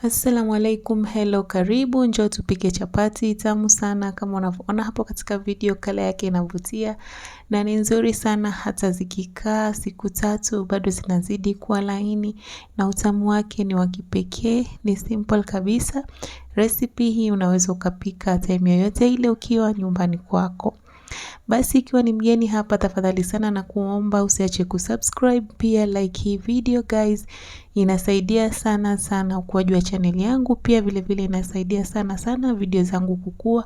Assalamu alaikum, hello, karibu, njoo tupike chapati tamu sana. Kama unavyoona hapo katika video, kala yake inavutia na ni nzuri sana, hata zikikaa siku 3 bado zinazidi kuwa laini na utamu wake ni wa kipekee. Ni simple kabisa. Recipe hii unaweza ukapika time yoyote ile ukiwa nyumbani kwako. Basi ikiwa ni mgeni hapa, tafadhali sana na kuomba usiache kusubscribe, pia like hii video guys. Inasaidia sana ukuaji wa channel yangu, pia vile inasaidia sana video zangu kukua.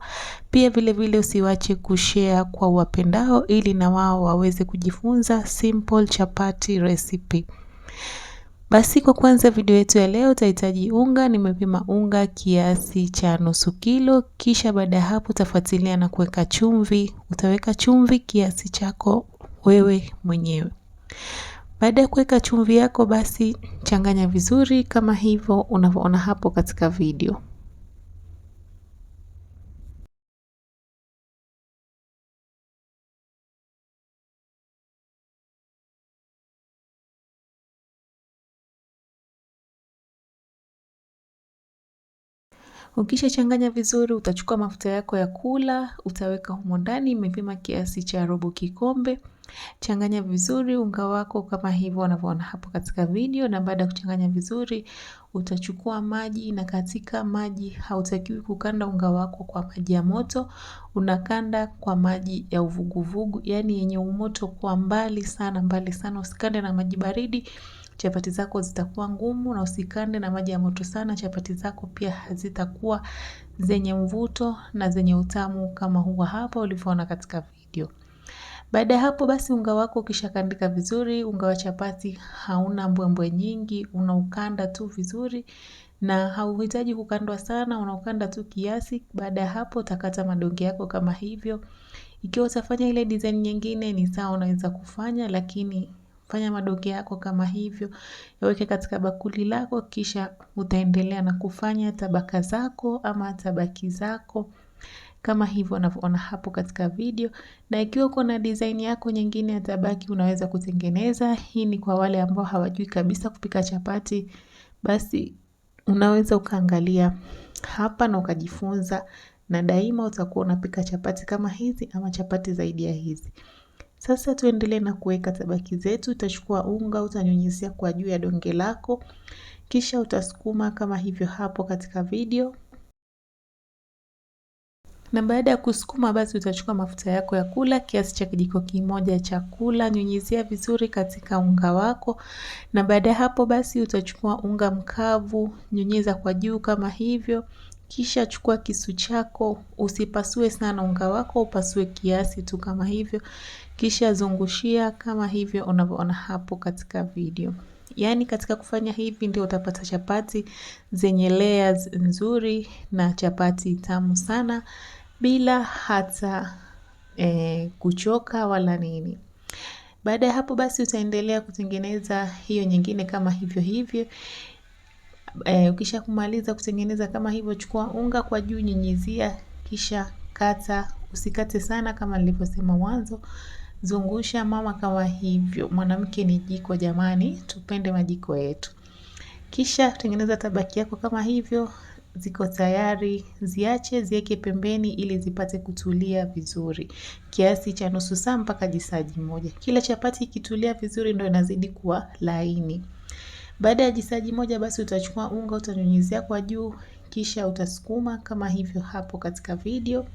Pia vile usiwache kushare kwa wapendao ili na wao waweze kujifunza simple chapati recipe. Basi kwa kwanza video yetu ya leo utahitaji unga. Nimepima unga kiasi cha nusu kilo. Kisha baada hapo utafuatilia na kuweka chumvi. Utaweka chumvi kiasi chako wewe mwenyewe. Baada ya kuweka chumvi yako, basi changanya vizuri kama hivyo unavyoona hapo katika video. Ukisha changanya vizuri, utachukua mafuta yako ya kula, utaweka humo ndani. Nimepima kiasi cha robo kikombe. Changanya vizuri unga wako kama hivyo unavyoona hapo katika video, na baada ya kuchanganya vizuri utachukua maji, na katika maji hautakiwi kukanda unga wako kwa maji ya moto, unakanda kwa maji ya uvuguvugu, yani yenye umoto kwa mbali sana, usikande na maji baridi. Chapati zako zitakuwa ngumu, na usikande na maji ya moto sana, chapati zako pia hazitakuwa zenye mvuto na zenye utamu kama huwa hapa ulivyoona katika video. Baada ya hapo basi unga wako ukishakandika vizuri, unga wa chapati hauna mbwembwe nyingi, unaukanda tu vizuri na hauhitaji kukandwa sana, unaukanda tu kiasi. Baada ya hapo utakata madonge yako kama hivyo. Ikiwa utafanya ile design nyingine ni sawa, unaweza kufanya, lakini fanya madonge yako kama hivyo, yaweke katika bakuli lako, kisha utaendelea na kufanya tabaka zako ama tabaki zako kama hivyo unavyoona hapo katika video. Na ikiwa uko na design yako nyingine ya tabaki unaweza kutengeneza. Hii ni kwa wale ambao hawajui kabisa kupika chapati, basi unaweza ukaangalia hapa na ukajifunza, na daima utakuwa unapika chapati kama hizi ama chapati zaidi ya hizi. Sasa tuendelee na kuweka tabaki zetu. Utachukua unga, utanyunyizia kwa juu ya donge lako, kisha utasukuma kama hivyo hapo katika video. Na baada ya kusukuma basi utachukua mafuta yako ya kula kiasi cha kijiko kimoja cha kula, nyunyizia vizuri katika unga wako. Na baada hapo basi utachukua unga mkavu, nyunyiza kwa juu kama hivyo. Kisha chukua kisu chako, usipasue sana unga wako, upasue kiasi tu kama hivyo. Kisha zungushia kama hivyo unavyoona hapo katika video. Yani katika kufanya hivi ndio utapata chapati zenye layers nzuri na chapati tamu sana bila hata kuchoka wala nini. Baada ya hapo basi utaendelea kutengeneza hiyo nyingine kama hivyo. Ukisha kumaliza kutengeneza kama hivyo, chukua unga kwa juu, nyunyizia, kisha kata, usikate sana kama nilivyosema mwanzo. Zungusha mama kama hivyo. Mwanamke ni jiko jamani, tupende majiko yetu. Kisha tengeneza tabaki yako kama hivyo. Ziko tayari, ziweke pembeni ili zipate kutulia vizuri. Kiasi cha nusu saa mpaka jisaji moja. Kila chapati ikitulia vizuri ndio inazidi kuwa laini. Baada ya jisaji moja basi utachukua unga, utanyunyizia kwa juu, kisha utasukuma kama hivyo hapo katika video.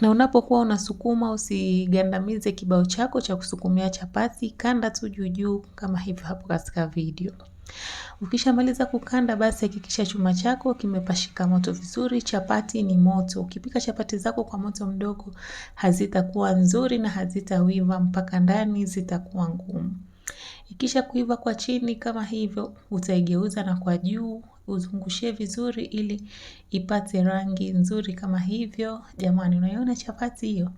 Na unapokuwa unasukuma usigandamize kibao chako cha kusukumia chapati, kanda tu juu kama hivyo hapo katika video. Ukishamaliza kukanda basi hakikisha chuma chako kimepashika moto vizuri. Chapati ni moto. Ukipika chapati zako kwa moto mdogo hazitakuwa nzuri na hazitawiva mpaka ndani, zitakuwa ngumu. Ikisha kuiva kwa chini kama hivyo, utaigeuza na kwa juu uzungushie vizuri ili ipate rangi nzuri kama hivyo. Jamani, unaiona chapati hiyo?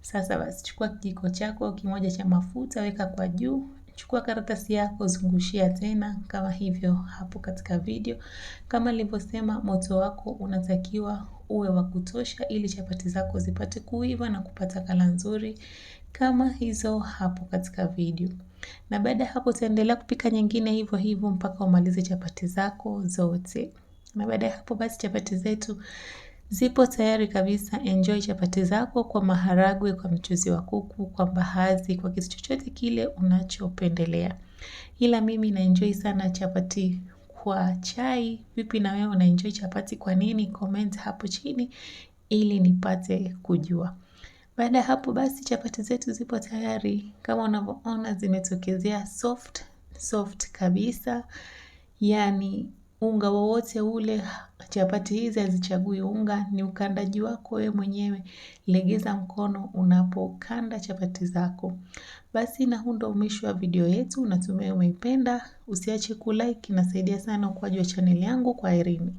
Sasa basi chukua kijiko chako kimoja cha mafuta, weka kwa juu. Chukua karatasi yako, zungushia tena kama hivyo hapo katika video. Kama nilivyosema, moto wako unatakiwa uwe wa kutosha ili chapati zako zipate kuiva na kupata kala nzuri kama hizo hapo katika video. Na baada ya hapo utaendelea kupika nyingine hivyo hivyo mpaka umalize chapati zako zote. Na baada ya hapo basi chapati zetu zipo tayari kabisa. Enjoy chapati zako kwa maharagwe, kwa mchuzi wa kuku, kwa mbaazi, kwa kitu chochote kile unachopendelea. Ila mimi na enjoy sana chapati kwa chai. Vipi na wewe una enjoy chapati kwa nini? Comment hapo chini ili nipate kujua. Baada ya hapo basi chapati zetu zipo tayari. Kama unavyoona zimetokezea soft kabisa. Yani unga wowote ule, chapati hizi hazichagui unga, ni ukandaji wako wewe mwenyewe. Legeza mkono unapokanda chapati zako. Basi na huu ndio mwisho wa video yetu. Natumai umeipenda. Usiache kulike, inasaidia sana ukuaji wa channel yangu. Kwaherini.